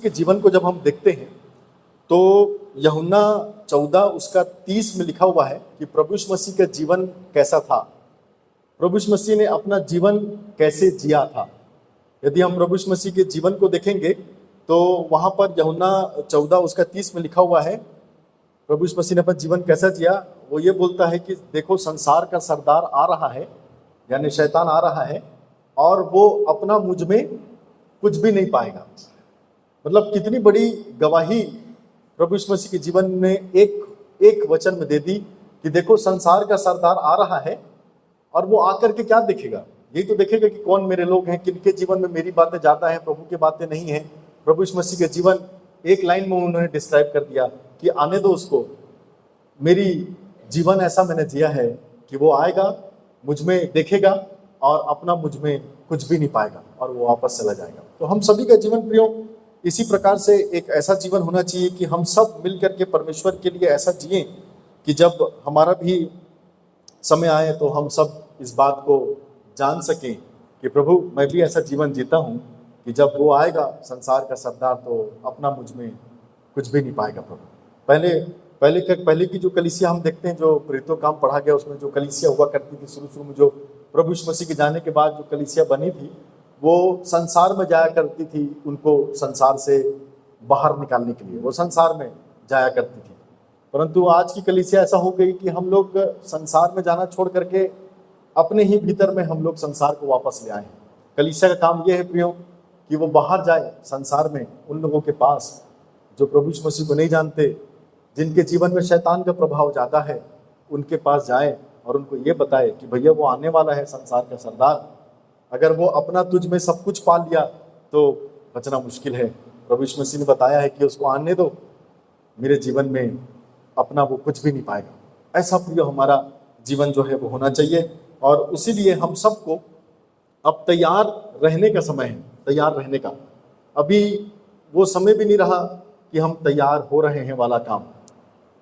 के जीवन को जब हम देखते हैं तो यूहन्ना 14 उसका 30 में लिखा हुआ है कि प्रभु यीशु मसीह का जीवन कैसा था, प्रभु यीशु मसीह ने अपना जीवन कैसे जिया था। यदि हम प्रभु यीशु मसीह के जीवन को देखेंगे तो वहाँ पर यूहन्ना 14 उसका 30 में लिखा हुआ है, प्रभु यीशु मसीह ने अपना जीवन कैसा जिया। वो ये बोलता है कि देखो संसार का सरदार आ रहा है, यानी शैतान आ रहा है, और वो अपना मुझ में कुछ भी नहीं पाएगा। मतलब कितनी बड़ी गवाही प्रभु यीशु मसीह के जीवन में एक वचन में दे दी कि देखो संसार का सरदार आ रहा है, और वो आकर के क्या देखेगा, यही तो देखेगा कि कौन मेरे लोग हैं, किनके जीवन में मेरी बातें ज़्यादा हैं, प्रभु की बातें नहीं हैं। प्रभु यीशु मसीह के जीवन एक लाइन में उन्होंने डिस्क्राइब कर दिया कि आने दो उसको, मेरी जीवन ऐसा मैंने जिया है कि वो आएगा, मुझ में देखेगा और अपना मुझ में कुछ भी नहीं पाएगा और वो वापस चला जाएगा। तो हम सभी का जीवन प्रियो इसी प्रकार से एक ऐसा जीवन होना चाहिए कि हम सब मिलकर के परमेश्वर के लिए ऐसा जिए कि जब हमारा भी समय आए तो हम सब इस बात को जान सकें कि प्रभु मैं भी ऐसा जीवन जीता हूँ कि जब वो आएगा संसार का सरदार तो अपना मुझ में कुछ भी नहीं पाएगा। प्रभु पहले की जो कलीसिया हम देखते हैं, जो प्रेरितों काम पढ़ा गया उसमें जो कलीसिया हुआ करती थी शुरू में, जो प्रभु यीशु मसीह के जाने के बाद जो कलीसिया बनी थी वो संसार में जाया करती थी, उनको संसार से बाहर निकालने के लिए वो संसार में जाया करती थी। परंतु आज की कलीसिया ऐसा हो गई कि हम लोग संसार में जाना छोड़ करके अपने ही भीतर में हम लोग संसार को वापस ले आए हैं। कलीसिया का काम यह है प्रियो कि वो बाहर जाए संसार में, उन लोगों के पास जो प्रभु यीशु मसीह को नहीं जानते, जिनके जीवन में शैतान का प्रभाव ज़्यादा है, उनके पास जाए और उनको ये बताए कि भैया वो आने वाला है संसार का सरदार, अगर वो अपना तुझ में सब कुछ पा लिया तो बचना मुश्किल है। प्रभु यीशु मसीह ने बताया है कि उसको आने दो, मेरे जीवन में अपना वो कुछ भी नहीं पाएगा। ऐसा प्रिय हमारा जीवन जो है वो होना चाहिए, और इसीलिए हम सबको अब तैयार रहने का समय है, तैयार रहने का। अभी वो समय भी नहीं रहा कि हम तैयार हो रहे हैं वाला काम,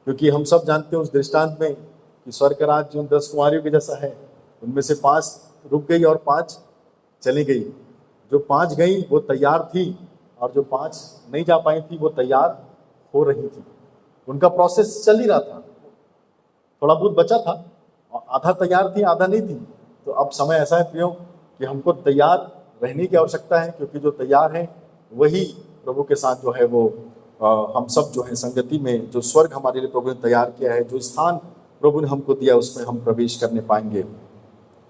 क्योंकि हम सब जानते हैं उस दृष्टांत में कि स्वर्ग का राज्य उन 10 कुंवारियों के जैसा है, उनमें से 5 रुक गई और 5 चली गई। जो 5 गई वो तैयार थी और जो 5 नहीं जा पाई थी वो तैयार हो रही थी। उनका प्रोसेस चल ही रहा था, थोड़ा बहुत बचा था, आधा तैयार थी आधा नहीं थी। तो अब समय ऐसा है प्रियो कि हमको तैयार रहने की आवश्यकता है, क्योंकि जो तैयार है वही प्रभु के साथ जो है वो हम सब जो है संगति में, जो स्वर्ग हमारे लिए प्रभु ने तैयार किया है, जो स्थान प्रभु ने हमको दिया उसमें हम प्रवेश करने पाएंगे।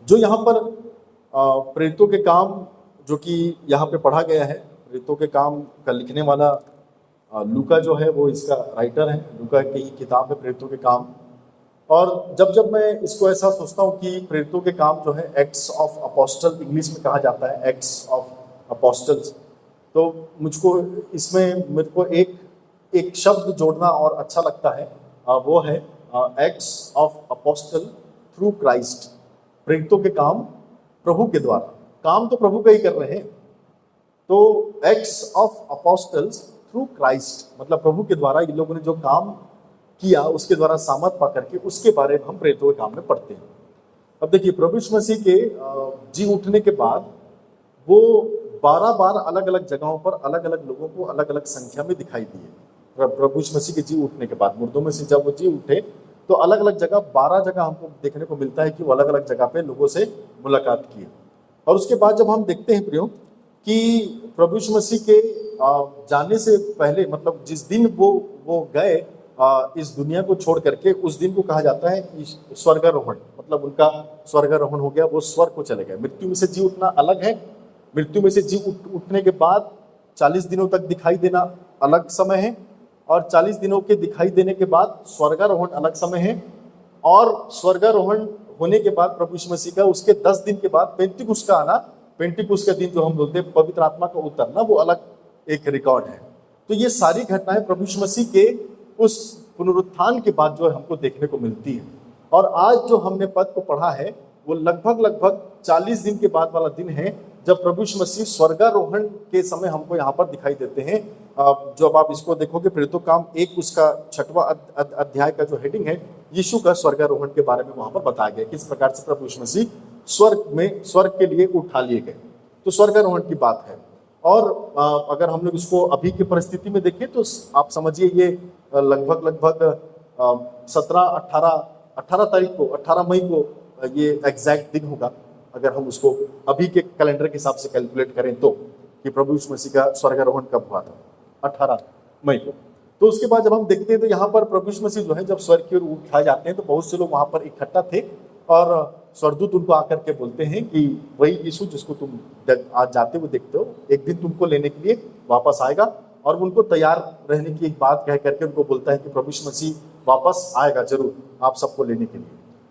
जो यहाँ पर प्रेरितों के काम जो कि यहाँ पे पढ़ा गया है, प्रेरितों के काम का लिखने वाला लूका जो है वो इसका राइटर है, लूका की ही किताब है प्रेरितों के काम। और जब मैं इसको ऐसा सोचता हूँ कि प्रेरितों के काम जो है एक्ट्स ऑफ अपोस्टल इंग्लिश में कहा जाता है, एक्ट्स ऑफ अपोस्टल्स, तो मुझको इसमें मेरे को एक शब्द जोड़ना और अच्छा लगता है, वो है acts of apostle through Christ. प्रेरितों के काम प्रभु के द्वारा, काम तो प्रभु का ही कर रहे हैं, तो acts of apostles through Christ मतलब प्रभु के द्वारा इन लोगों ने जो काम किया उसके द्वारा सामर्थ पा करके उसके बारे में हम प्रेरितों के काम में पढ़ते हैं। अब देखिए प्रभु यीशु मसीह के जी उठने के बाद वो 12 बार अलग अलग जगहों पर अलग अलग लोगों को अलग अलग संख्या में दिखाई दिए। प्रभु यीशु मसीह के जी उठने के बाद मुर्दों में से जब वो जी उठे तो अलग अलग जगह 12 जगह हमको देखने को मिलता है कि वो अलग अलग जगह पे लोगों से मुलाकात की। और उसके बाद जब हम देखते हैं प्रियो कि प्रभु यीशु मसीह के जाने से पहले, मतलब जिस दिन वो गए इस दुनिया को छोड़ करके, उस दिन को कहा जाता है स्वर्गारोहण, मतलब उनका स्वर्गारोहण हो गया, वो स्वर्ग को चले गए। मृत्यु में से जी उठना अलग है, मृत्यु में से जी उठने के बाद 40 दिनों तक दिखाई देना अलग समय है, और 40 दिनों के दिखाई देने के बाद स्वर्गारोहण अलग समय है। और स्वर्गारोहण होने के बाद प्रभु यीशु मसीह का उसके 10 दिन के बाद पेंटिकुस्त का आना, पेंटिकुस्त का दिन जो हम बोलते हैं पवित्र आत्मा का उतरना, वो अलग एक रिकॉर्ड है। तो ये सारी घटनाएं प्रभु यीशु मसीह के उस पुनरुत्थान के बाद जो है हमको देखने को मिलती है। और आज जो हमने पद को पढ़ा है वो लगभग 40 दिन के बाद वाला दिन है, जब प्रभु यीशु मसीह स्वर्गारोहण के समय हमको यहाँ पर दिखाई देते हैं। जब आप इसको देखोगे प्रेरितों काम 1 उसका 6वां अध्याय का जो हेडिंग है, यीशु का स्वर्गारोहण के बारे में वहां पर बताया गया किस प्रकार से प्रभु यीशु मसीह स्वर्ग के लिए उठा लिए गए। तो स्वर्गारोहण की बात है। और अगर हम लोग इसको अभी की परिस्थिति में देखें तो आप समझिए ये लगभग 18 तारीख को, 18 मई को ये एग्जैक्ट दिन होगा, अगर हम उसको अभी के कैलेंडर के हिसाब से कैलकुलेट करें तो, कि प्रभु यीशु मसीह का स्वर्गारोहण कब हुआ था, 18 मई को। तो उसके बाद जब हम देखते हैं तो यहाँ पर प्रभु यीशु मसीह जो है जब स्वर्ग की ओर उठाए जाते हैं तो बहुत से लोग वहां पर इकट्ठा थे, और स्वर्गदूत उनको आकर के बोलते हैं कि वही यीशु जिसको तुम आज जाते हुए देखते हो, एक दिन तुमको लेने के लिए वापस आएगा। और उनको तैयार रहने की एक बात कह करके उनको बोलता है कि प्रभु यीशु मसीह वापस आएगा जरूर आप सबको लेने के लिए।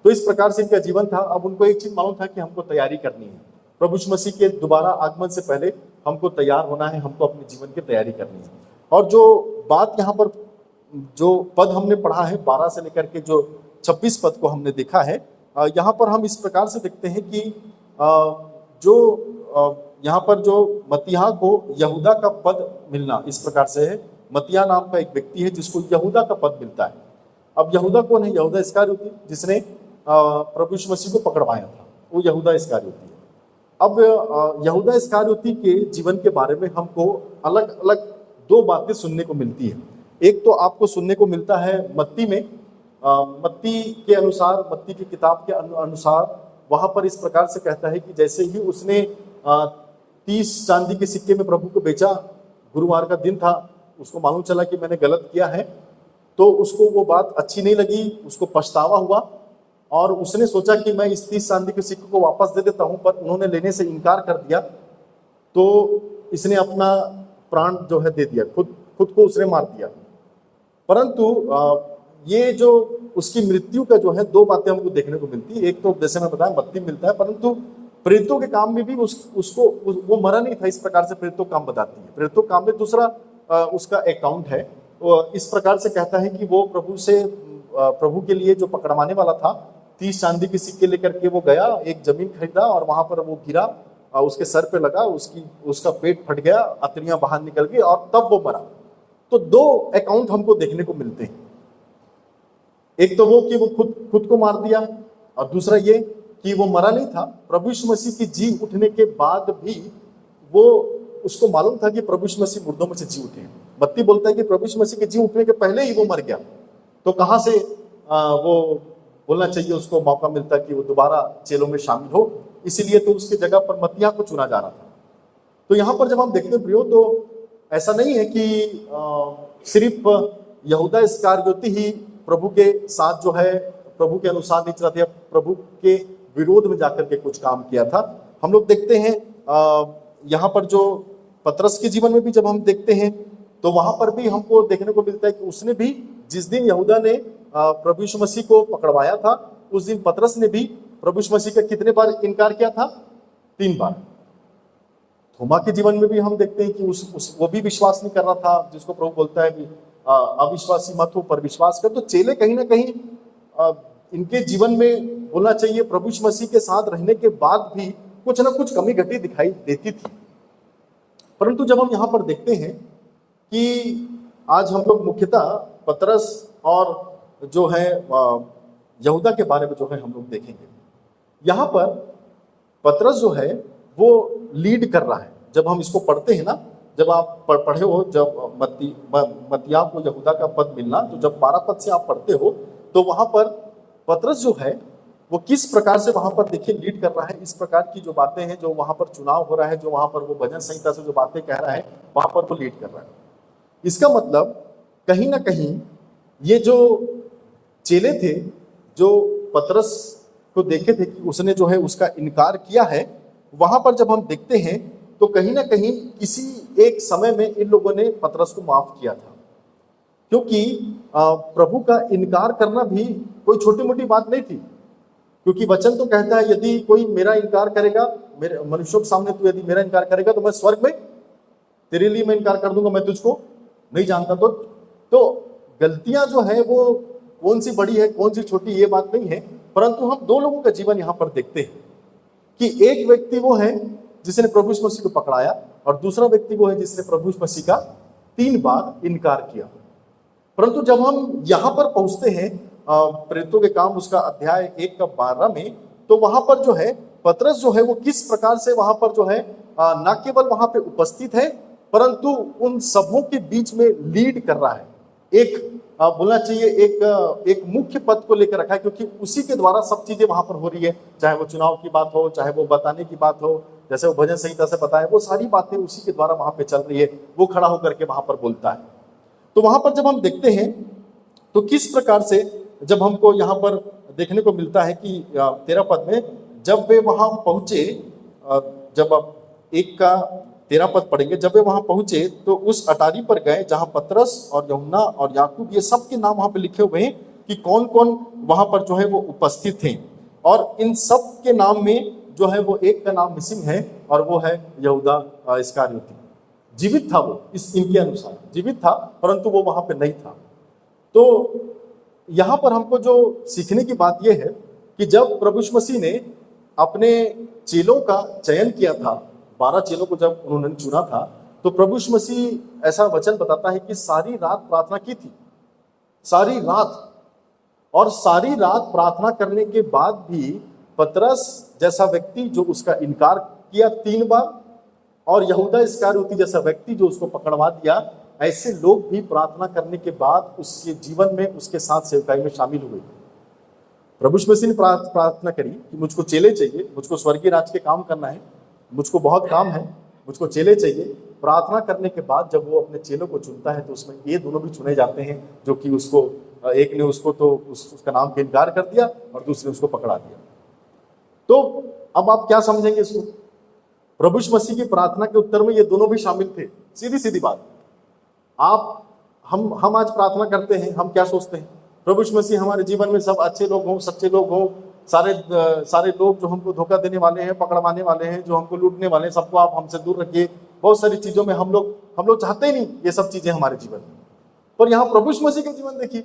तो इस प्रकार से इनका जीवन था। अब उनको एक चीज मालूम था कि हमको तैयारी करनी है, प्रभु यीशु मसीह के दोबारा आगमन से पहले हमको तैयार होना है, हमको अपने जीवन की तैयारी करनी है। और जो बात यहाँ पर, जो पद हमने पढ़ा है 12 से लेकर के जो 26 पद को हमने देखा है, यहाँ पर हम इस प्रकार से देखते हैं कि जो यहाँ पर जो मत्तियाह को यहूदा का पद मिलना इस प्रकार से है। मत्तियाह नाम का एक व्यक्ति है जिसको यहूदा का पद मिलता है। अब यहूदा कौन है? यहूदा इस्करियोती, जिसने प्रभु यीशु मसीह को पकड़वाया था, वो यहूदा इस्करियोती है। अब यहूदा इस्करियोती के जीवन के बारे में हमको अलग अलग 2 बातें सुनने को मिलती है। एक तो आपको सुनने को मिलता है मत्ती में, मत्ती के अनुसार, मत्ती की किताब के अनुसार वहां पर इस प्रकार से कहता है कि जैसे ही उसने 30 चांदी के सिक्के में प्रभु को बेचा, गुरुवार का दिन था, उसको मालूम चला कि मैंने गलत किया है, तो उसको वो बात अच्छी नहीं लगी, उसको पछतावा हुआ और उसने सोचा कि मैं इस 30 चांदी के सिक्के को वापस दे देता हूं, पर उन्होंने लेने से इनकार कर दिया, तो इसने अपना प्राण जो है दे दिया, खुद को उसने मार दिया। परंतु ये जो उसकी मृत्यु का जो है 2 बातें हमको देखने को मिलती है। एक तो जैसे मैं बताया मत्ती मिलता है, परंतु प्रेरितों के काम में भी वो मरा नहीं था, इस प्रकार से प्रेरितों काम बताती है। प्रेरितों काम में दूसरा उसका अकाउंट है, वो इस प्रकार से कहता है कि वो प्रभु के लिए जो पकड़वाने वाला था 30 चांदी के सिक्के लेकर के वो गया, एक जमीन खरीदा और वहां पर वो गिरा, उसके सर पे लगा, उसका पेट फट गया, अतरियां बाहर निकल गई और तब वो मरा। तो 2 अकाउंट हमको देखने को मिलते हैं। एक तो वो कि वो खुद को मार दिया, और दूसरा ये कि वो मरा नहीं था। प्रभु यीशु मसीह की जी उठने के बाद भी वो उसको मालूम था कि प्रभु यीशु मसीह मुर्दों में से जी उठे। मत्ती बोलता है कि प्रभु यीशु मसीह के जी उठने के पहले ही वो मर गया, तो कहां से वो बोलना चाहिए उसको मौका मिलता कि वो दोबारा चेलों में शामिल हो। इसीलिए तो उसके जगह पर मत्तियाह को चुना जा रहा था। तो यहाँ पर जब हम देखते हैं प्रियो, तो ऐसा नहीं है कि सिर्फ यहूदा इस्करियोती ही प्रभु के साथ जो है प्रभु के अनुसार नहीं चला था, प्रभु के विरोध में जाकर के कुछ काम किया था। हम लोग देखते हैं यहाँ पर जो पतरस के जीवन में भी जब हम देखते हैं तो वहां पर भी हमको देखने को मिलता है कि उसने भी, जिस दिन यहूदा ने प्रभु यीशु मसीह को पकड़वाया था, उस दिन पतरस ने भी प्रभु यीशु मसीह का कितने बार इनकार किया था? 3 बार। थोमा के जीवन में भी हम देखते हैं कि वो भी विश्वास नहीं कर रहा था, जिसको प्रभु बोलता है कि अविश्वासी मत हो पर विश्वास कर। तो चेले कहीं ना कहीं इनके जीवन में बोलना चाहिए प्रभु यीशु मसीह के साथ रहने के बाद भी कुछ ना कुछ कमी घटी दिखाई देती थी। परंतु जब हम यहाँ पर देखते हैं कि आज हम लोग मुख्यतः पतरस और जो है यहूदा के बारे में जो है हम लोग देखेंगे। यहाँ पर पतरस जो है वो लीड कर रहा है। जब हम इसको पढ़ते हैं ना, जब आप पढ़े हो, जब मत्तियाह को यहूदा का पद मिलना, तो जब 12 पद से आप पढ़ते हो तो वहां पर पतरस जो है वो किस प्रकार से वहां पर देखिए लीड कर रहा है। इस प्रकार की जो बातें हैं, जो वहां पर चुनाव हो रहा है, जो वहां पर वो भजन संहिता से जो बातें कह रहा है, वहां पर वो लीड कर रहा है। इसका मतलब कहीं ना कहीं ये जो चेले थे, जो पतरस को देखे थे कि उसने जो है उसका इनकार किया है, वहां पर जब हम देखते हैं तो कहीं ना कहीं किसी एक समय में इन लोगों ने पतरस को माफ किया था। क्योंकि प्रभु का इनकार करना भी कोई छोटी मोटी बात नहीं थी, क्योंकि वचन तो कहता है यदि कोई मेरा इनकार करेगा, मेरे मनुष्यों के सामने तू यदि मेरा इनकार करेगा तो मैं स्वर्ग में तेरे लिए मैं इनकार कर दूंगा, मैं तुझको नहीं जानता। तो गलतियां जो है वो कौन सी बड़ी है कौन सी छोटी, ये बात नहीं है। परंतु हम 2 लोगों का जीवन यहाँ पर देखते हैं कि एक व्यक्ति वो है जिसने प्रभु यीशु मसीह को पकड़ाया, और दूसरा व्यक्ति वो है जिसने प्रभु यीशु मसीह का 3 बार इनकार किया। परंतु जब हम यहाँ पर पहुंचते हैं प्रेरितों के काम उसका अध्याय 1 का 12 में, तो वहां पर जो है पतरस जो है वो किस प्रकार से वहां पर जो है ना केवल वहां पे उपस्थित है, परंतु उन सबों के बीच में लीड कर रहा है। एक बोलना चाहिए एक मुख्य पद को लेकर रखा है, क्योंकि उसी के द्वारा सब चीजें वहां पर हो रही है, चाहे वो चुनाव की बात हो, चाहे वो बताने की बात हो, जैसे वो भजन संहिता से बताया, वो सारी बातें उसी के द्वारा वहां पे चल रही है। वो खड़ा होकर के वहां पर बोलता है। तो वहां पर जब हम देखते हैं तो किस प्रकार से जब हमको यहाँ पर देखने को मिलता है कि 13 पद में जब वे वहां पहुंचे, जब अब 1 का 13 पद पढ़ेंगे, जब वे वहां पहुंचे तो उस अटारी पर गए जहां पतरस और यूहन्ना और याकूब, ये सब के नाम वहां पे लिखे हुए हैं कि कौन कौन वहां पर जो है वो उपस्थित थे। और इन सब के नाम में जो है वो एक का नाम मिसिंग है, और वो है यहूदा इस्करियोती। जीवित था वो, इनके अनुसार जीवित था, परंतु वो वहां पे नहीं था। तो यहां पर हमको जो सीखने की बात यह है कि जब प्रभु यीशु मसीह ने अपने चेलों का चयन किया था, 12 चेलों को जब उन्होंने चुना था, तो प्रभु यीशु मसीह ऐसा वचन बताता है कि सारी रात प्रार्थना की थी, सारी रात। और सारी रात प्रार्थना करने के बाद भी पतरस जैसा व्यक्ति जो उसका इनकार किया 3 बार, और यहूदा इस्करियोती जैसा व्यक्ति जो उसको पकड़वा दिया, ऐसे लोग भी प्रार्थना करने के बाद उसके जीवन में, उसके साथ सेवकाई में शामिल हुए। प्रभु यीशु मसीह ने प्रार्थना करी कि मुझको चेले चाहिए, मुझको स्वर्गीय राज्य के काम करना है, मुझको बहुत काम है, मुझको चेले चाहिए। प्रार्थना करने के बाद जब वो अपने चेलों को चुनता है तो उसमें ये दोनों भी चुने जाते हैं, जो कि उसको, एक ने उसको तो उसका नाम का इनकार कर दिया और दूसरे उसको पकड़ा दिया। तो अब आप क्या समझेंगे इसको? प्रभु यीशु मसीह की प्रार्थना के उत्तर में ये दोनों भी शामिल थे। सीधी सीधी बात। हम आज प्रार्थना करते हैं, हम क्या सोचते हैं? प्रभु यीशु मसीह हमारे जीवन में सब अच्छे लोग हों, सच्चे लोग हों, सारे लोग जो हमको धोखा देने वाले हैं, पकड़वाने वाले हैं, जो हमको लूटने वाले हैं, सबको आप हमसे दूर रखिए। बहुत सारी चीजों में हम लोग चाहते ही नहीं ये सब चीजें हमारे जीवन में। पर यहाँ प्रभु यीशु मसीह का जीवन देखिए।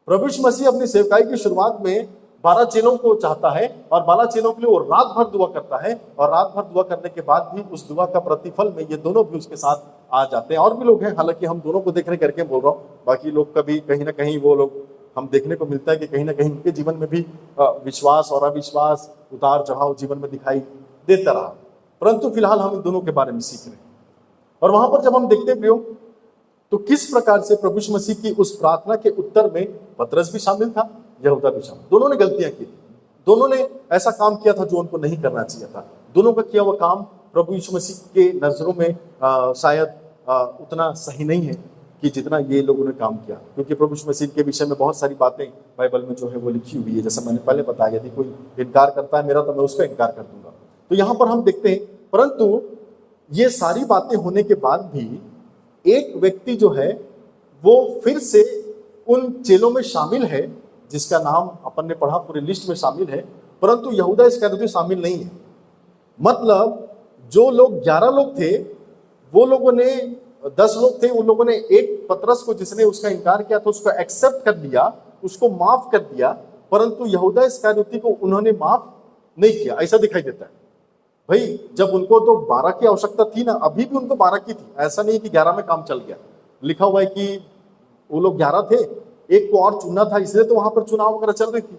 प्रभु यीशु मसीह अपनी सेवकाई की शुरुआत में 12 चेलों को चाहता है, और 12 चेलों के लिए वो रात भर दुआ करता है, और रात भर दुआ करने के बाद भी उस दुआ का प्रतिफल में ये दोनों भी उसके साथ आ जाते हैं। और भी लोग हैं, हालांकि हम दोनों को देखने करके बोल रहा हूँ, बाकी लोग का भी कहीं ना कहीं वो लोग हम देखने को मिलता है कि कहीं ना कहीं उनके जीवन में भी विश्वास और अविश्वास, उतार चढ़ाव जीवन में दिखाई देता रहा। परंतु फिलहाल हम इन दोनों के बारे में सीख रहे हैं। और वहां पर जब हम देखते हैं प्रियो, तो किस प्रकार से प्रभु यीशु मसीह की उस प्रार्थना के उत्तर में पतरस भी शामिल था, यहूदा भी शामिल। दोनों ने गलतियां की थी, दोनों ने ऐसा काम किया था जो उनको नहीं करना चाहिए था। दोनों का किया हुआ काम प्रभु यीशु मसीह के नजरों में शायद उतना सही नहीं है कि जितना ये लोगों ने काम किया, क्योंकि प्रभु यीशु मसीह के विषय में बहुत सारी बातें बाइबल में जो है वो लिखी हुई है। जैसा मैंने पहले बताया, यदि कोई इनकार करता है मेरा, तो मैं उसका इनकार कर दूंगा। तो यहाँ पर हम देखते हैं, परंतु ये सारी बातें होने के बाद भी एक व्यक्ति जो है वो फिर से उन चेलों में शामिल है, जिसका नाम अपन ने पढ़ा, पूरी लिस्ट में शामिल है, परंतु यहूदा इस्करियोती शामिल नहीं है। मतलब जो लोग 11 लोग थे, वो लोगों ने 10 लोग थे, उन लोगों ने एक पतरस को, जिसने उसका इनकार किया था, उसको एक्सेप्ट कर लिया, उसको माफ कर दिया, परंतु यहूदा इस्करियोती को उन्होंने माफ नहीं किया। ऐसा दिखाई देता है। भाई जब उनको तो 12 की आवश्यकता थी ना, अभी भी उनको 12 की थी, ऐसा नहीं कि 11 में काम चल गया। लिखा हुआ है कि वो लोग 11 थे, एक को और चुनना था, इसलिए तो वहां पर चुनाव वगैरह चल रही थी।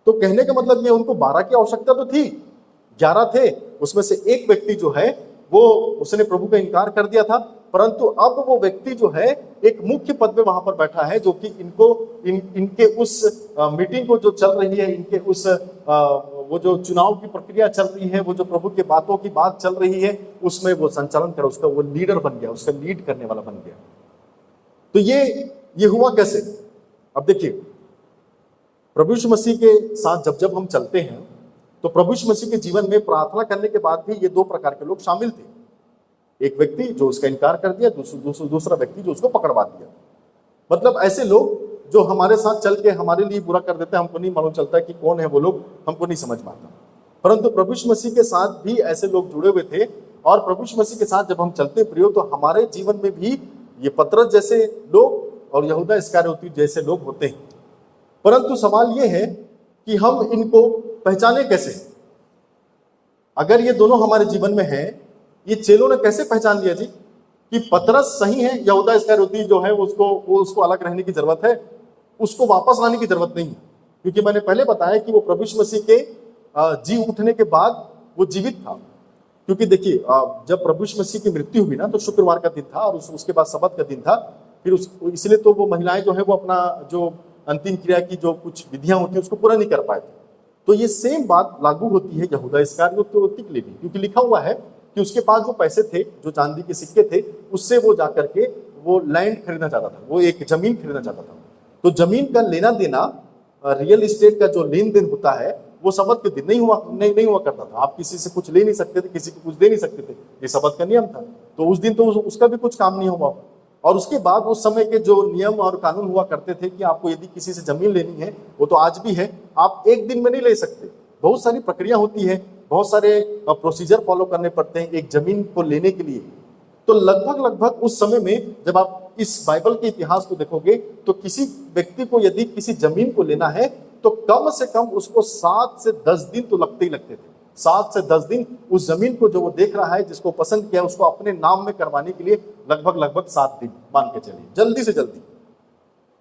तो कहने का मतलब ये, उनको 12 की आवश्यकता तो थी, 11 थे, उसमें से एक व्यक्ति जो है वो, उसने प्रभु का इनकार कर दिया था, परंतु अब वो व्यक्ति जो है एक मुख्य पद में वहां पर बैठा है, जो कि इनके उस मीटिंग को जो चल रही है, इनके उस वो जो चुनाव की प्रक्रिया चल रही है, वो जो प्रभु के बातों की बात चल रही है, उसमें वो संचालन कर, उसका वो लीडर बन गया, उसका लीड करने वाला बन गया। तो ये हुआ कैसे? अब देखिए, प्रभु यीशु मसीह के साथ जब हम चलते हैं, तो प्रभु यीशु मसीह के जीवन में प्रार्थना करने के बाद भी ये 2 प्रकार के लोग शामिल थे। एक व्यक्ति जो उसका इनकार कर दिया, दूसरा व्यक्ति जो उसको पकड़वा दिया। मतलब ऐसे लोग जो हमारे साथ चल के हमारे लिए बुरा कर देते हैं, हमको नहीं मालूम चलता कि कौन है वो लोग, हमको नहीं समझ में आता। परंतु प्रभु यीशु मसीह के साथ भी ऐसे लोग जुड़े हुए थे, और प्रभु यीशु मसीह के साथ जब हम चलते प्रियो, तो हमारे जीवन में भी ये पतरस जैसे लोग और यहूदा इस्करियोती जैसे लोग होते हैं। परंतु सवाल ये है कि हम इनको पहचाने कैसे? अगर ये दोनों हमारे जीवन में है, ये चेलों ने कैसे पहचान लिया जी कि पतरस सही है, यहूदा इस्करियोती जो है उसको अलग रहने की जरूरत है, उसको वापस लाने की जरूरत नहीं है? क्योंकि मैंने पहले बताया कि वो प्रभु यीशु मसीह के जी उठने के बाद वो जीवित था। क्योंकि देखिए जब प्रभु यीशु मसीह की मृत्यु हुई ना, तो शुक्रवार का दिन था और उसके बाद सबत का दिन था। फिर इसलिए तो वो महिलाएं जो है वो अपना जो अंतिम क्रिया की जो कुछ विधियां होती है उसको पूरा नहीं कर पाए थे। तो ये सेम बात लागू होती है यहूदा इस्करियोती के लिए भी, क्योंकि लिखा हुआ है कि उसके पास जो पैसे थे, जो चांदी के सिक्के थे, उससे वो जाकर के वो लैंड खरीदना चाहता था, वो एक जमीन खरीदना चाहता था। तो जमीन का लेना देना, रियल एस्टेट का जो लेन देन होता है, वो सबत के दिन नहीं हुआ करता था। आप किसी से कुछ ले नहीं सकते थे, किसी को कुछ दे नहीं सकते थे, ये सबत का नियम था। तो उस दिन तो उसका भी कुछ काम नहीं हुआ। और उसके बाद उस समय के जो नियम और कानून हुआ करते थे कि आपको यदि किसी से जमीन लेनी है, वो तो आज भी है, आप एक दिन में नहीं ले सकते, बहुत सारी प्रक्रिया होती है, बहुत सारे प्रोसीजर फॉलो करने पड़ते हैं एक जमीन को लेने के लिए। तो लगभग उस समय में जब आप इस बाइबल के इतिहास को देखोगे तो किसी व्यक्ति को यदि किसी जमीन को लेना है तो कम से कम उसको 7 से 10 दिन तो लगते ही लगते थे। 7 से 10 दिन उस जमीन को जो वो देख रहा है, जिसको पसंद किया, उसको अपने नाम में करवाने के लिए लगभग 7 दिन मान के चलिए, जल्दी से जल्दी।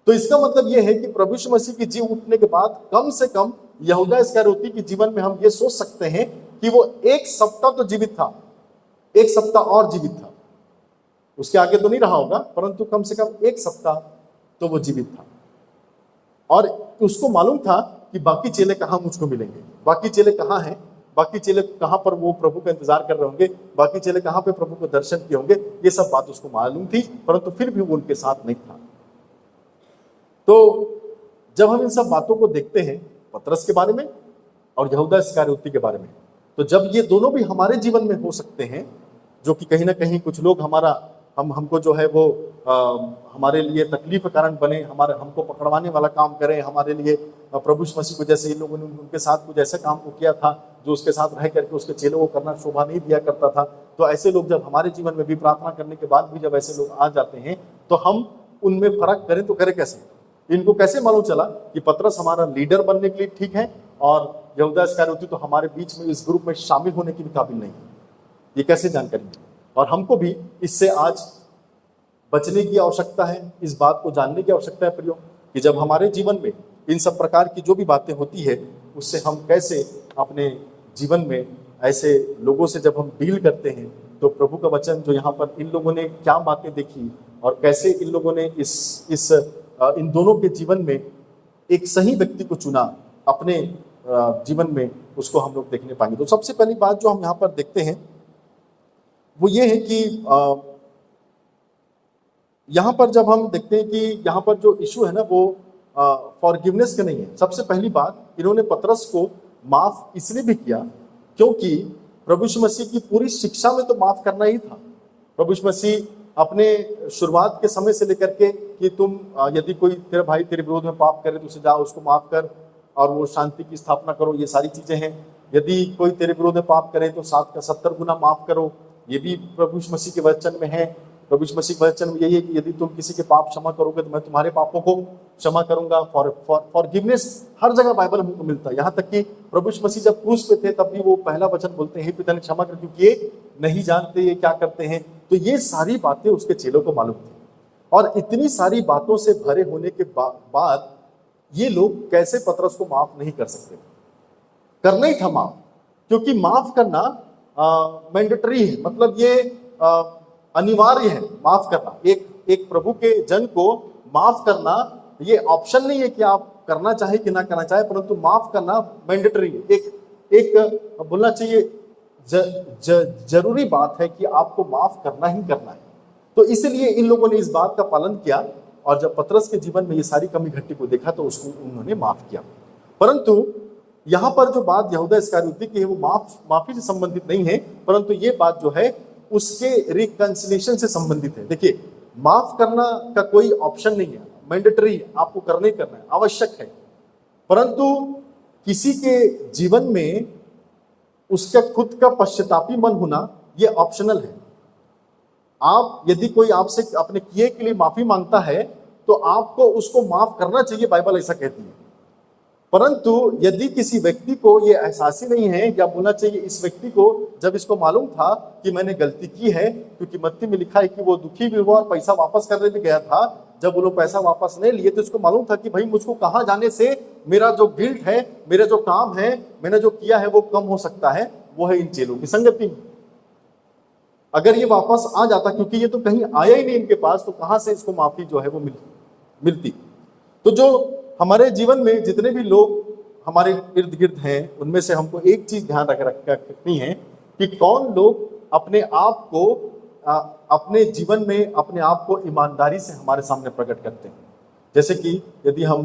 तो इसका मतलब यह है कि प्रभु यीशु मसीह की जी उठने के बाद कम से कम यहूदा इस्करियोती के जीवन में हम ये सोच सकते हैं कि वो 1 सप्ताह तो जीवित था, 1 सप्ताह और जीवित था। उसके आगे तो नहीं रहा होगा, परंतु कम से कम 1 सप्ताह तो वो जीवित था। और उसको मालूम था कि बाकी चेले कहाँ मुझको मिलेंगे, बाकी चेले कहाँ हैं, बाकी चेले कहाँ पर वो प्रभु का इंतजार कर रहे होंगे, बाकी चेले कहाँ पे प्रभु को दर्शन किए होंगे। ये सब बात उसको मालूम थी, परंतु फिर भी वो उनके साथ नहीं था। तो जब हम इन सब बातों को देखते हैं, पतरस के बारे में और यहूदा इस्करियोती के बारे में, तो जब ये दोनों भी हमारे जीवन में हो सकते हैं, जो कि कहीं ना कहीं कुछ लोग हमको जो है वो हमारे लिए तकलीफ का कारण बने, हमको पकड़वाने वाला काम करें हमारे लिए, प्रभु यीशु मसीह को जैसे इन लोगों ने उनके साथ कुछ ऐसे काम को किया था जो उसके साथ रह करके उसके चेलों को करना शोभा नहीं दिया करता था। तो ऐसे लोग जब हमारे जीवन में भी प्रार्थना करने के बाद भी जब ऐसे लोग आ जाते हैं, तो हम उनमें फर्क करें तो करें कैसे? इनको कैसे मालूम चला कि पतरस हमारा लीडर बनने के लिए ठीक है और यहूदा इस्करियोती तो हमारे बीच में इस ग्रुप में शामिल होने की भी काबिल नहीं है? ये कैसे जानकारी? और हमको भी इससे आज बचने की आवश्यकता है, इस बात को जानने की आवश्यकता है प्रियो, कि जब हमारे जीवन में इन सब प्रकार की जो भी बातें होती है, उससे हम कैसे अपने जीवन में ऐसे लोगों से जब हम डील करते हैं, तो प्रभु का वचन जो यहाँ पर इन लोगों ने क्या बातें देखी और कैसे इन लोगों ने इन दोनों के जीवन में एक सही व्यक्ति को चुना अपने जीवन में, उसको हम लोग देखने पाएंगे। तो सबसे पहली बात जो हम यहाँ पर देखते हैं वो ये है कि यहाँ पर जब हम देखते हैं कि यहाँ पर जो इशू है ना वो फॉरगिवनेस का नहीं है। सबसे पहली बात, इन्होंने पतरस को माफ इसलिए भी किया क्योंकि प्रभु यीशु मसीह की पूरी शिक्षा में तो माफ करना ही था। प्रभु यीशु मसीह अपने शुरुआत के समय से लेकर के कि तुम यदि कोई तेरा भाई तेरे विरोध में पाप करे तो उसे जाओ उसको माफ कर और वो शांति की स्थापना करो, ये सारी चीजें हैं। यदि कोई तेरे विरोध में पाप करे तो 7 का 70 गुना माफ करो, ये भी प्रभु यीशु मसीह के वचन में है। प्रभु यीशु मसीह के वचन में यही है कि यदि तुम किसी के पाप क्षमा करोगे तो मैं तुम्हारे पापों को क्षमा करूंगा। फॉरगिवनेस हर जगह बाइबल हमको मिलता है। यहाँ तक कि प्रभु यीशु मसीह जब क्रूस पे थे तब भी वो पहला वचन बोलते हैं, पिता ने क्षमा कर क्योंकि ये नहीं जानते ये क्या करते हैं। तो ये सारी बातें उसके चेलों को मालूम थी और इतनी सारी बातों से भरे होने के बाद ये लोग कैसे पतरस को माफ नहीं कर सकते? करना ही था माफ, क्योंकि माफ करना मैंडेटरी है, मतलब ये अनिवार्य है। माफ करना एक प्रभु के जन को माफ करना ये ऑप्शन नहीं है कि आप करना चाहे कि ना करना चाहे, परंतु माफ करना मैंडेटरी है। एक बोलना चाहिए जरूरी बात है कि आपको माफ करना ही करना है। तो इसलिए इन लोगों ने इस बात का पालन किया और जब पतरस के जीवन में ये सारी कमी घटी को देखा तो उसको उन्होंने माफ किया। परंतु यहाँ पर जो बात यहूदा इस्करियोती की है वो माफी से संबंधित नहीं है, परंतु ये बात जो है उसके रिकंसिलिएशन से संबंधित है। देखिए, माफ करना का कोई ऑप्शन नहीं है, मैंडेटरी है, आपको करना ही करना है, आवश्यक है। परंतु किसी के जीवन में उसका खुद का पश्चातापी मन होना ये ऑप्शनल है। आप यदि कोई आपसे अपने किए के लिए माफी मांगता है तो आपको उसको माफ करना चाहिए, बाइबल ऐसा कहती है। परंतु यदि किसी व्यक्ति को ये एहसास ही नहीं है, या बोलना चाहिए इस व्यक्ति को जब इसको मालूम था कि मैंने गलती की है, क्योंकि मत्ती में लिखा है कि वो दुखी भी हुआ और पैसा वापस करने भी गया था। जब वो लोग पैसा वापस नहीं लिए तो उसको मालूम था कि भाई मुझको कहाँ जाने से मेरा जो गिल्ट है, मेरा जो काम है, मैंने जो किया है वो कम हो सकता है। वो है इन चेलों की संगति में। अगर ये वापस आ जाता, क्योंकि ये तो कहीं आया ही नहीं इनके पास, तो कहां से इसको माफी जो है वो मिलती। तो जो हमारे जीवन में जितने भी लोग हमारे इर्द गिर्द हैं, उनमें से हमको एक चीज ध्यान रखनी है कि कौन लोग अपने आप को अपने जीवन में अपने आप को ईमानदारी से हमारे सामने प्रकट करते हैं। जैसे कि यदि हम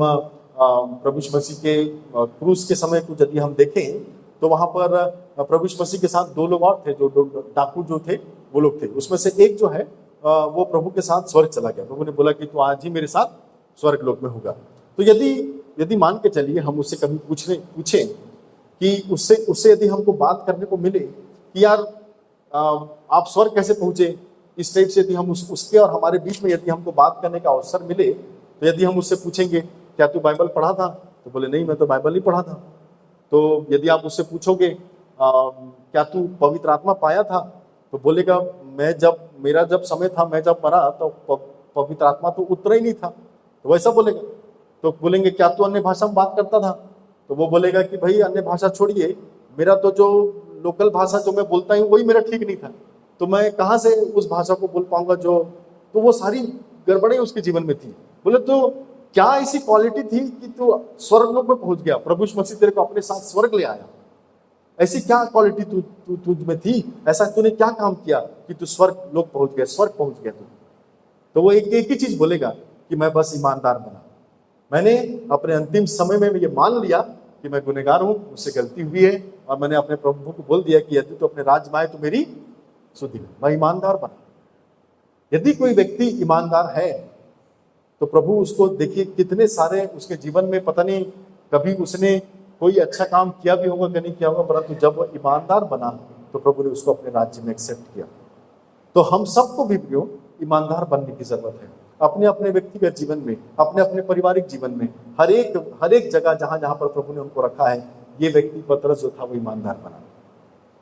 प्रभु यीशु मसीह के क्रूस के समय को यदि हम देखें, तो वहां पर प्रभु यीशु मसीह के साथ दो लोग और थे, जो डाकू जो थे वो लोग थे। उसमें से एक जो है वो प्रभु के साथ स्वर्ग चला गया। प्रभु ने बोला कि तू आज ही मेरे साथ स्वर्ग लोक में होगा। तो यदि मान के चलिए हम उससे कभी पूछें कि उससे यदि हमको बात करने को मिले कि यार आप स्वर्ग कैसे पहुंचे, इस टाइप से यदि हम उसके और हमारे बीच में यदि हमको बात करने का अवसर मिले, तो यदि हम उससे पूछेंगे क्या तू बाइबल पढ़ा था, तो बोले नहीं मैं तो बाइबल नहीं पढ़ा था। तो यदि आप उससे पूछोगे क्या तू पवित्र आत्मा पाया था, तो बोलेगा मेरा जब समय था, मैं जब मरा तो पवित्र आत्मा तो उतरा ही नहीं था, तो वैसा बोलेगा। तो बोलेंगे क्या तू अन्य भाषा में बात करता था, तो वो बोलेगा कि भाई अन्य भाषा छोड़िए, मेरा तो जो लोकल भाषा जो मैं बोलता हूँ वही मेरा ठीक नहीं था, तो मैं कहाँ से उस भाषा को बोल पाऊंगा तो वो सारी गड़बड़ें उसके जीवन में थी। बोले तो क्या ऐसी क्वालिटी थी कि तू स्वर्ग लोक में पहुंच गया, प्रभु यीशु मसीह तेरे को अपने साथ स्वर्ग ले आया, ऐसी क्या क्वालिटी तुझ में थी, ऐसा तूने क्या काम किया कि तू स्वर्ग लोक पहुंच गया, स्वर्ग पहुंच गया तू। तो वो एक ही चीज बोलेगा कि मैं बस ईमानदार बना, मैंने अपने अंतिम समय में ये मान लिया कि मैं गुनहगार हूं, मुझसे गलती हुई है, और मैंने अपने प्रभु को बोल दिया कि यदि तो अपने राज में आए तो मेरी सुधि ले, मैं ईमानदार बना। यदि कोई व्यक्ति ईमानदार है तो प्रभु उसको देखिए कितने सारे उसके जीवन में, पता नहीं कभी उसने कोई अच्छा काम किया भी होगा कि नहीं किया होगा, परंतु जब वो ईमानदार बना तो प्रभु ने उसको अपने राज्य में एक्सेप्ट किया। तो हम सबको भी प्रियो ईमानदार बनने की जरूरत है, अपने अपने व्यक्तिगत जीवन में, अपने अपने पारिवारिक जीवन में, हर एक जगह जहां जहां पर प्रभु ने उनको रखा है, ये व्यक्ति पतरस जो था वो ईमानदार बना।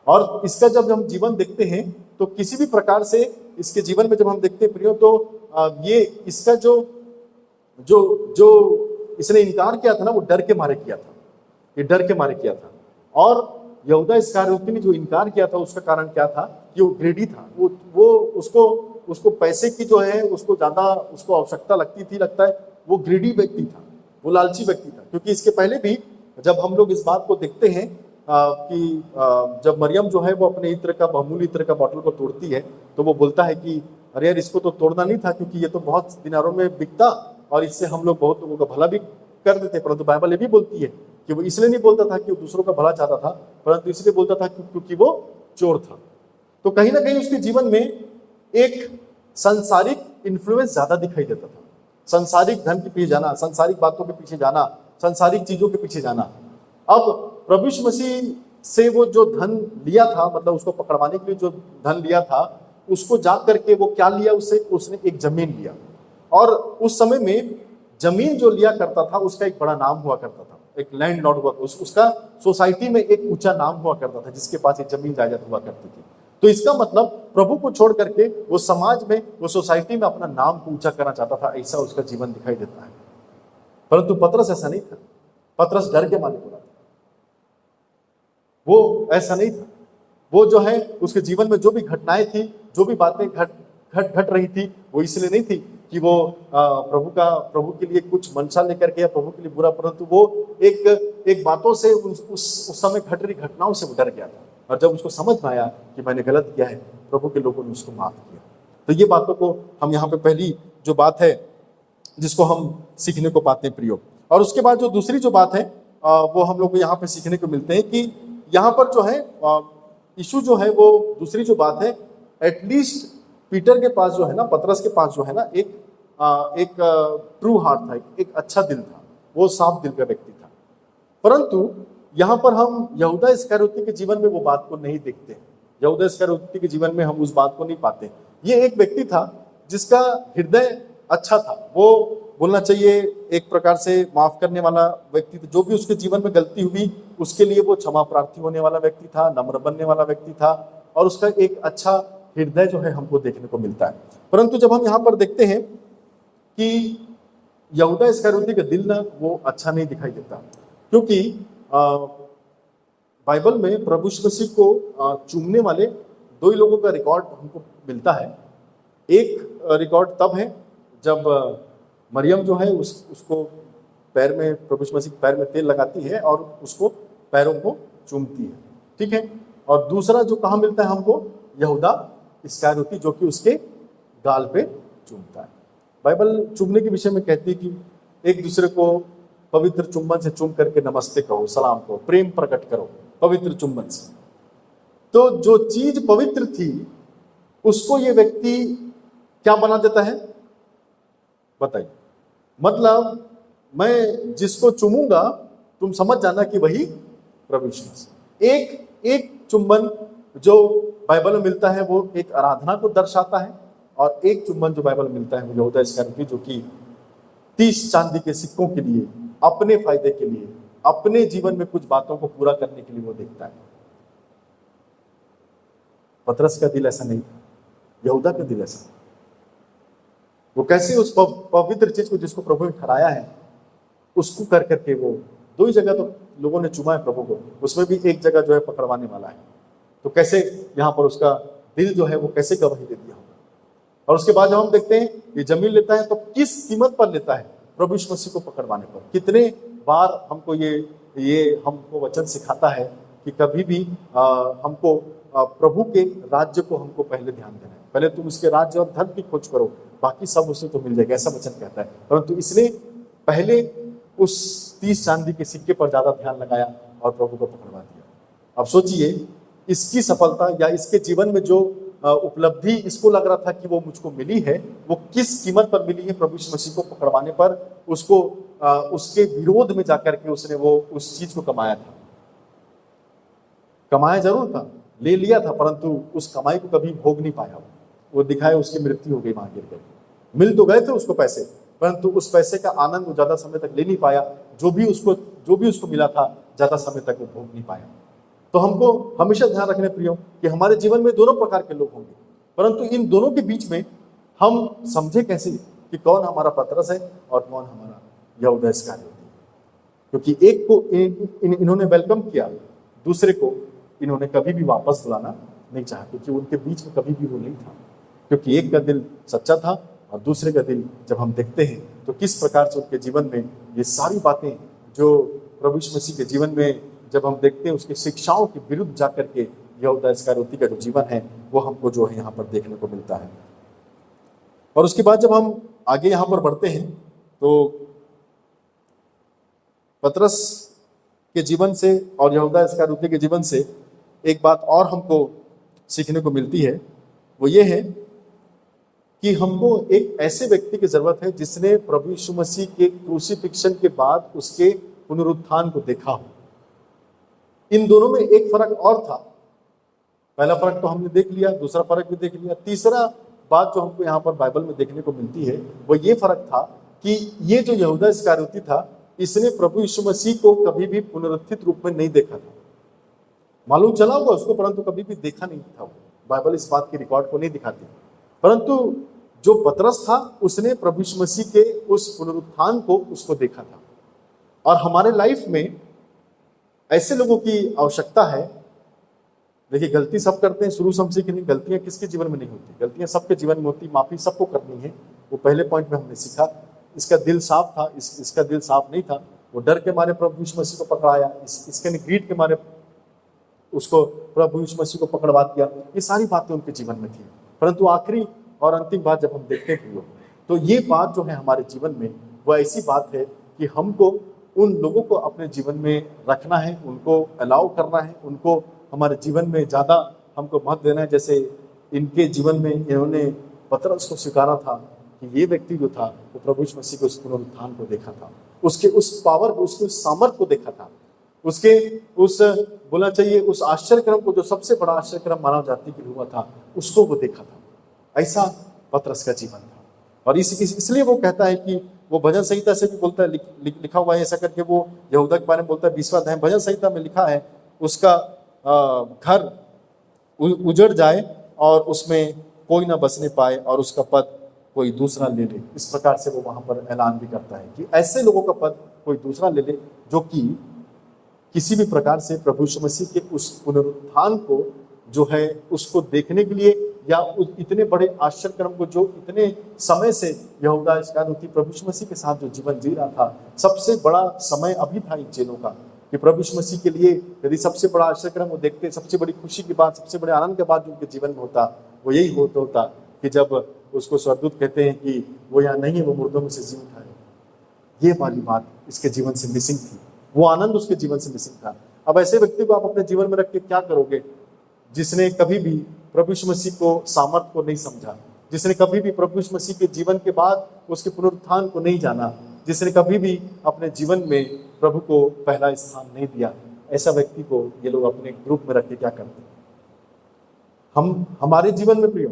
और इसका जब हम जीवन देखते हैं तो किसी भी प्रकार से इसके जीवन में जब हम देखते हैं प्रियो, तो ये इसका जो इसने इनकार किया था ना, वो डर के मारे किया था, ये डर के मारे किया था। और यहूदा इस्करियोती ने जो इनकार किया था उसका कारण क्या था कि वो ग्रेडी था, वो उसको पैसे की जो है उसको ज्यादा उसको आवश्यकता लगता है, वो ग्रेडी व्यक्ति था, वो लालची व्यक्ति था। क्योंकि इसके पहले भी जब हम लोग इस बात को देखते हैं कि जब मरियम जो है वो अपने इत्र का, बहुमूल्य इत्र का बॉटल को तोड़ती है, तो वो बोलता है कि अरे यार इसको तो तोड़ना नहीं था, क्योंकि ये तो बहुत दिनारों में बिकता और इससे हम लोग बहुत लोगों का भला भी कर देते। परंतु बाइबल ये भी बोलती है कि वो इसलिए नहीं बोलता था कि वो दूसरों का भला चाहता था, परंतु इसलिए बोलता था क्योंकि वो चोर था। तो कहीं ना कहीं उसके जीवन में एक सांसारिक इन्फ्लुएंस ज्यादा दिखाई देता था, सांसारिक धन के पीछे जाना, सांसारिक बातों के पीछे जाना, सांसारिक चीजों के पीछे जाना। अब प्रभु यीशु मसीह से वो जो धन लिया था, मतलब उसको पकड़वाने के लिए जो धन लिया था, उसको जा करके वो क्या लिया, उसने एक जमीन लिया। और उस समय में जमीन जो लिया करता था उसका एक बड़ा नाम हुआ करता था, एक लैंड लॉर्ड हुआ, उसका सोसाइटी में एक ऊंचा नाम हुआ करता था, जिसके पास एक जमीन जायदाद हुआ करती थी। तो इसका मतलब प्रभु को छोड़ करके वो समाज में, वो सोसाइटी में अपना नाम को ऊंचा करना चाहता था, ऐसा उसका जीवन दिखाई देता है। परंतु पतरस ऐसा नहीं था, पतरस डर के मारे बोला था, वो ऐसा नहीं था। वो जो है उसके जीवन में जो भी घटनाएं थी, जो भी बातें घट रही थी, वो इसलिए नहीं थी कि वो प्रभु के लिए कुछ मंशा लेकर के या प्रभु के लिए बुरा, परंतु वो एक बातों से, उस समय घट रही घटनाओं से वो डर गया था। और जब उसको समझ में आया कि मैंने गलत किया है, प्रभु के लोगों ने उसको माफ किया। तो ये बातों को हम यहाँ पे पहली जो बात है जिसको हम सीखने को पाते हैं प्रियो। और उसके बाद जो दूसरी जो बात है वो हम लोग को यहाँ पे सीखने को मिलते हैं कि यहाँ पर जो है इशू जो है, वो दूसरी जो बात है, एटलीस्ट पीटर के पास जो है ना, पतरस के पास जो है ना, एक ट्रू हार्ट था, एक अच्छा दिल था, वो साफ दिल का व्यक्ति था। परंतु यहाँ पर हम यहूदा इस्करियोती के जीवन में वो बात को नहीं देखते, यहूदा इस्करियोती के जीवन में हम उस बात को नहीं पाते। ये एक व्यक्ति था जिसका हृदय अच्छा था, वो बोलना चाहिए एक प्रकार से माफ करने वाला व्यक्ति था। जो भी उसके जीवन में गलती हुई उसके लिए वो क्षमा प्रार्थी होने वाला व्यक्ति था, नम्र बनने वाला व्यक्ति था, और उसका एक अच्छा हृदय जो है हमको देखने को मिलता है। परंतु जब हम यहाँ पर देखते हैं कि यहूदा इस्करियोती का दिल ना वो अच्छा नहीं दिखाई देता, क्योंकि बाइबल में प्रभु यीशु मसीह को चूमने वाले दो ही लोगों का रिकॉर्ड हमको मिलता है। एक रिकॉर्ड तब है जब मरियम जो है उसको पैर में, प्रभु यीशु मसीह के पैर में तेल लगाती है और उसको पैरों को चूमती है, ठीक है। और दूसरा जो कहाँ मिलता है हमको, यहूदा इस्करियोती जो कि उसके गाल पे चूमता है। बाइबल चूमने के विषय में कहती है कि एक दूसरे को पवित्र चुंबन से चूम करके नमस्ते कहो, सलाम कहो, प्रेम प्रकट करो पवित्र चुंबन से। तो जो चीज पवित्र थी उसको ये व्यक्ति क्या बना देता है, बताइए। मतलब मैं जिसको चूमूंगा तुम समझ जाना कि वही प्रभु यीशु मसीह। एक चुंबन जो बाइबल में मिलता है वो एक आराधना को दर्शाता है, और एक चुंबन जो बाइबल में मिलता है वो यहूदा इस्करियोती जो कि 30 चांदी के सिक्कों के लिए, अपने फायदे के लिए, अपने जीवन में कुछ बातों को पूरा करने के लिए वो देखता है। पतरस का दिल ऐसा नहीं था, यहूदा का दिल ऐसा था। वो कैसे उस पवित्र चीज को जिसको प्रभु ने ठहराया है उसको कर करके, वो दो ही जगह तो लोगों ने चुमा है प्रभु को, उसमें भी एक जगह जो है पकड़वाने वाला है, तो कैसे यहाँ पर उसका दिल जो है वो कैसे गवाही दे दिया होगा। और उसके बाद जब हम देखते हैं ये जमीन लेता है तो किस कीमत पर लेता है, प्रभु यीशु मसीह को पकड़वाने पर। कितने बार हमको ये हमको वचन सिखाता है कि कभी भी हमको प्रभु के राज्य को हमको पहले ध्यान देना है, पहले तुम उसके राज्य और धर्म की खोज करो, बाकी सब उसे तो मिल जाएगा, ऐसा वचन कहता है। परंतु इसने पहले उस 30 चांदी के सिक्के पर ज्यादा ध्यान लगाया और प्रभु को पकड़वा दिया। अब सोचिए इसकी सफलता या इसके जीवन में जो उपलब्धि इसको लग रहा था कि वो मुझको मिली है, वो किस कीमत पर मिली है, प्रभु यीशु मसीह को पकड़वाने पर। उसको उसके विरोध में जाकर के उसने वो उस चीज को कमाया था। कमाया जरूर था, ले लिया था, परंतु उस कमाई को कभी भोग नहीं पाया। वो दिखाए उसकी मृत्यु हो गई वहां गिर करके। मिल तो गए थे उसको पैसे, परंतु उस पैसे का आनंद वो ज्यादा समय तक ले नहीं पाया। जो भी उसको मिला था ज्यादा समय तक वो भोग नहीं पाया। तो हमको हमेशा ध्यान रखने प्रियो कि हमारे जीवन में दोनों प्रकार के लोग होंगे, परंतु इन दोनों के बीच में हम समझे कैसे कि कौन हमारा पतरस है और कौन हमारा यहूदा इस्करियोती है। क्योंकि एक को इन्होंने वेलकम किया, दूसरे को इन्होंने कभी भी वापस बुलाना नहीं चाहा, क्योंकि उनके बीच में कभी भी वो नहीं था। क्योंकि एक का दिल सच्चा था और दूसरे का दिल जब हम देखते हैं तो किस प्रकार से उनके जीवन में ये सारी बातें जो प्रभु यीशु मसीह के जीवन में जब हम देखते हैं उसकी शिक्षाओं के विरुद्ध जाकर के यहूदा इस्करियोती का जो जीवन है वो हमको जो है यहाँ पर देखने को मिलता है। और उसके बाद जब हम आगे यहाँ पर बढ़ते हैं तो पतरस के जीवन से और यहूदा इस्करियोती के जीवन से एक बात और हमको सीखने को मिलती है, वो ये है कि हमको एक ऐसे व्यक्ति की जरूरत है जिसने प्रभु यीशु मसीह के क्रूसिफिक्शन के बाद उसके पुनरुत्थान को देखा हो। इन दोनों में एक फर्क और था। पहला फर्क तो हमने देख लिया, दूसरा फर्क भी देख लिया, तीसरा बात जो हमको यहाँ पर बाइबल में देखने को मिलती है वो ये फर्क था कि ये जो यहूदा इस्करियोती था इसने प्रभु यीशु मसीह को कभी भी पुनरुत्थित रूप में नहीं देखा था। मालूम चला होगा उसको, परंतु कभी भी देखा नहीं था। बाइबल इस बात की रिकॉर्ड को नहीं दिखाती। परंतु जो पतरस था उसने प्रभु यीशु मसीह के उस पुनरुत्थान को उसको देखा था। और हमारे लाइफ में ऐसे लोगों की आवश्यकता है। देखिए गलती सब करते हैं, शुरू से हम सीखे नहीं, गलतियां किसके जीवन में नहीं होती, गलतियां सबके जीवन में होती, माफी सबको करनी है। वो पहले पॉइंट में हमने सीखा। इसका दिल साफ था, इसका दिल साफ नहीं था। वो डर के मारे प्रभु यीशु मसीह को पकड़ाया, इसके ग्रीड के मारे उसको प्रभु यीशु मसीह को पकड़वा दिया। ये सारी बातें उनके जीवन में थी। परंतु आखिरी और अंतिम बात जब हम देखते हैं तो ये बात जो है हमारे जीवन में वो ऐसी बात है कि हमको उन लोगों को अपने जीवन में रखना है, उनको अलाउ करना है, उनको हमारे जीवन में ज़्यादा हमको महत्व देना है। जैसे इनके जीवन में इन्होंने पतरस को स्वीकारा था कि ये व्यक्ति जो था वो प्रभु यीशु मसीह के उस पुनरुत्थान को देखा था, उसके उस पावर को, उसके उस सामर्थ को देखा था, उसके उस बोलना चाहिए उस आश्चर्यक्रम को जो सबसे बड़ा आश्चर्यक्रम मानव जाति के लिए हुआ था उसको वो देखा था। ऐसा पतरस का जीवन था। और इसलिए वो कहता है कि वो भजन संहिता से भी बोलता है, लिखा हुआ है ऐसा करके, वो यहूदा के बारे में बोलता है 20वां अध्याय भजन संहिता में लिखा है उसका घर उजड़ जाए और उसमें कोई ना बसने पाए और उसका पद कोई दूसरा ले ले। इस प्रकार से वो वहां पर ऐलान भी करता है कि ऐसे लोगों का पद कोई दूसरा ले ले जो कि किसी भी प्रकार से प्रभु यीशु मसीह के उस पुनरुत्थान को जो है उसको देखने के लिए या इतने बड़े आश्चर्य कर्म को जो इतने समय से यहूदा इस्करियोती प्रभु यीशु मसीह के साथ जो जीवन जी रहा था, सबसे बड़ा समय अभी था इन चेलों का कि प्रभु यीशु मसीह के लिए यदि सबसे बड़ा आश्चर्य कर्म वो देखते, सबसे बड़ी खुशी की बात, सबसे बड़े आनंद की बात जो उनके जीवन में होता, वो यही होता कि जब उसको स्वर्गदूत कहते हैं कि वो यहाँ नहीं है, वो मुर्दों में से जी उठा है। ये वाली बात इसके जीवन से मिसिंग थी, वो आनंद उसके जीवन से मिसिंग था। अब ऐसे व्यक्ति को आप अपने जीवन में रख के क्या करोगे, जिसने कभी भी प्रभु यीशु मसीह को सामर्थ को नहीं समझा, जिसने कभी भी प्रभु यीशु मसीह के जीवन के बाद उसके पुनरुत्थान को नहीं जाना, जिसने कभी भी अपने जीवन में प्रभु को पहला स्थान नहीं दिया, ऐसा व्यक्ति को ये लोग अपने ग्रुप में रख के क्या करते। हम हमारे जीवन में प्रियो,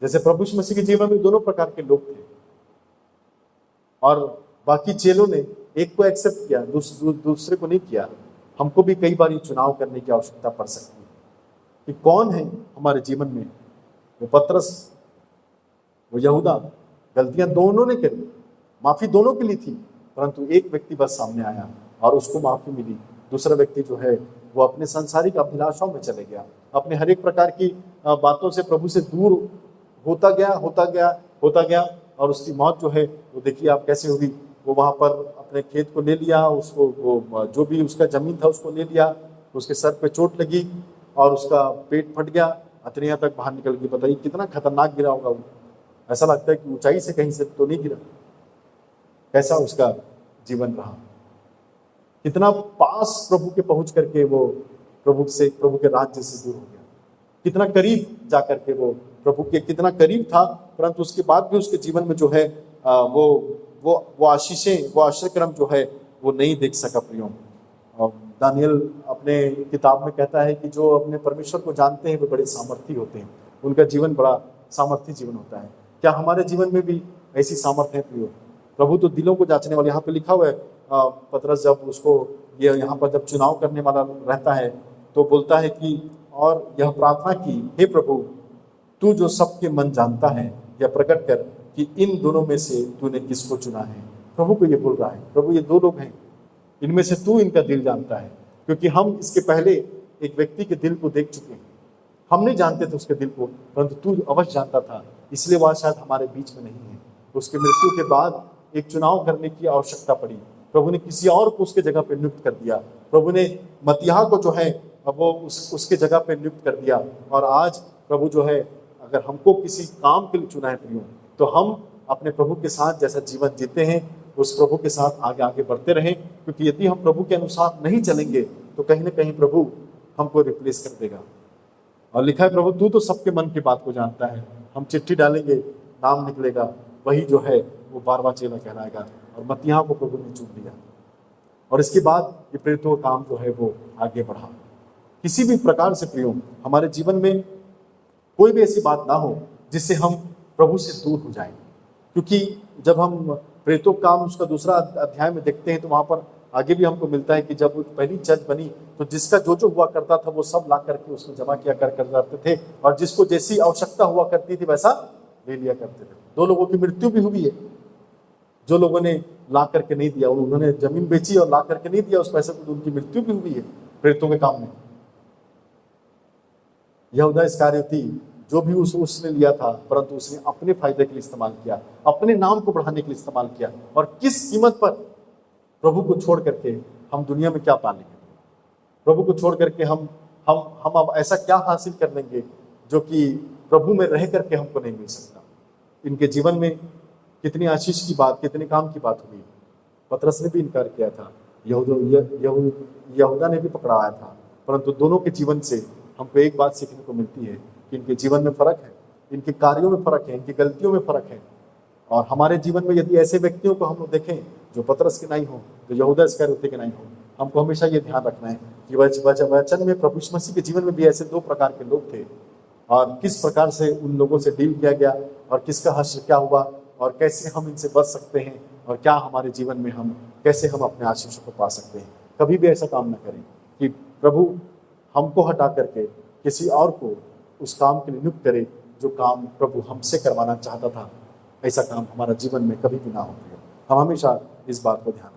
जैसे प्रभु यीशु मसीह के जीवन में दोनों प्रकार के लोग थे और बाकी चेलों ने एक को एक्सेप्ट किया, दूसरे को नहीं किया। हमको भी कई बार ये चुनाव करने की आवश्यकता पड़ सकती है कि कौन है हमारे जीवन में। वो पतरस, वो यहूदा, गलतियां दोनों ने करी, माफी दोनों के लिए थी, परंतु एक व्यक्ति बस सामने आया और उसको माफी मिली। दूसरा व्यक्ति जो है वो अपने सांसारिक अभिलाषाओं में चले गया, अपने हर एक प्रकार की बातों से प्रभु से दूर होता गया और उसकी मौत जो है वो देखिए आप कैसे होगी। वो वहां पर अपने खेत को ले लिया, उसको वो जो भी उसका जमीन था उसको ले लिया, उसके सर पे चोट लगी और उसका पेट फट गया, अतरिया तक बाहर निकल गई। बताइए कितना खतरनाक गिरा होगा वो। ऐसा लगता है कि ऊंचाई से कहीं से तो नहीं गिरा। कैसा उसका जीवन रहा, कितना पास प्रभु के पहुंच करके वो प्रभु के राज्य से दूर हो गया, कितना करीब जाकर के वो प्रभु के कितना करीब था, परंतु उसके बाद भी उसके जीवन में जो है वो आशीषें, वो आश्चर्य क्रम जो है वो नहीं देख सका प्रियो। दानियल अपने किताब में कहता है कि जो अपने परमेश्वर को जानते हैं वे बड़े सामर्थी होते हैं, उनका जीवन बड़ा सामर्थी जीवन होता है। क्या हमारे जीवन में भी ऐसी सामर्थ्य है प्रियो? प्रभु तो दिलों को जांचने वाले, यहाँ पे लिखा हुआ है पतरस जब उसको ये यहाँ पर जब चुनाव करने वाला रहता है तो बोलता है कि और यह प्रार्थना की, हे प्रभु तू जो सबके मन जानता है यह प्रकट कर कि इन दोनों में से तूने किसको चुना है। प्रभु को ये बोल रहा है, प्रभु ये दो लोग हैं, इनमें से तू इनका दिल जानता है, क्योंकि हम इसके पहले एक व्यक्ति के दिल को देख चुके हैं। हम नहीं जानते थे उसके दिल को, परंतु तू अवश्य जानता था, इसलिए वह शायद हमारे बीच में नहीं है। उसके मृत्यु के बाद एक चुनाव करने की आवश्यकता पड़ी, प्रभु ने किसी और को उसके जगह पे नियुक्त कर दिया। प्रभु ने मत्तियाह को जो है वो उसके जगह पे नियुक्त कर दिया। और आज प्रभु जो है अगर हमको किसी काम के लिए चुना है प्रियो, तो हम अपने प्रभु के साथ जैसा जीवन जीते हैं उस प्रभु के साथ आगे आगे बढ़ते रहें, क्योंकि यदि हम प्रभु के अनुसार नहीं चलेंगे तो कहीं ना कहीं प्रभु हमको रिप्लेस कर देगा। और लिखा है प्रभु तू तो सबके मन की बात को जानता है। हम चिट्ठी डालेंगे, नाम निकलेगा, वही जो है वो 12वां चेला कहलाएगा। और मत्तियाह को प्रभु ने चुन लिया और इसके बाद ये प्रेरितों का काम जो है वो आगे बढ़ा। किसी भी प्रकार से प्रियो हमारे जीवन में कोई भी ऐसी बात ना हो जिससे हम प्रभु से दूर हो जाएं, क्योंकि जब हम प्रेरितों का काम उसका दूसरा अध्याय में देखते हैं तो वहां पर आगे भी हमको मिलता है कि जब वो पहली चर्च बनी तो जिसका जो जो हुआ करता था वो सब ला करके उसमें जमा किया करते थे, और जिसको जैसी आवश्यकता हुआ करती थी वैसा ले लिया करते थे। 2 लोगों की मृत्यु भी हुई है, जो लोगों ने ला करके नहीं दिया, उन्होंने जमीन बेची और ला करके नहीं दिया उस पैसे को, उनकी मृत्यु भी हुई है प्रेरितों के काम में। यहूदा इस्करियोती जो भी उसने लिया था, परंतु उसने अपने फायदे के लिए इस्तेमाल किया, अपने नाम को बढ़ाने के लिए इस्तेमाल किया। और किस कीमत पर? प्रभु को छोड़ करके हम दुनिया में क्या पालेंगे? प्रभु को छोड़ करके हम अब ऐसा क्या हासिल कर लेंगे जो कि प्रभु में रह करके हमको नहीं मिल सकता? इनके जीवन में कितनी आशीष की बात, कितने काम की बात हुई। पतरस ने भी इनकार किया था, यहूदा ने भी पकड़ाया था, परंतु दोनों के जीवन से हमको एक बात सीखने को मिलती है कि इनके जीवन में फर्क है, इनके कार्यों में फर्क है, इनकी गलतियों में फर्क है। और हमारे जीवन में यदि ऐसे व्यक्तियों को हम लोग देखें जो पतरस के नहीं हो, जो यहूदा इस्करियोती के नहीं हो, हमको हमेशा ये ध्यान रखना है कि वचन में प्रभु यीशु मसीह के जीवन में भी ऐसे 2 प्रकार के लोग थे, और किस प्रकार से उन लोगों से डील किया गया और किसका हश्र क्या हुआ और कैसे हम इनसे बच सकते हैं, और क्या हमारे जीवन में हम कैसे हम अपने आशीषों को पा सकते हैं। कभी भी ऐसा काम ना करें कि प्रभु हमको हटा करके किसी और को उस काम के लिए नियुक्त करे जो काम प्रभु हमसे करवाना चाहता था। ऐसा काम हमारा जीवन में कभी भी ना हो। हम हमेशा इस बात को ध्यान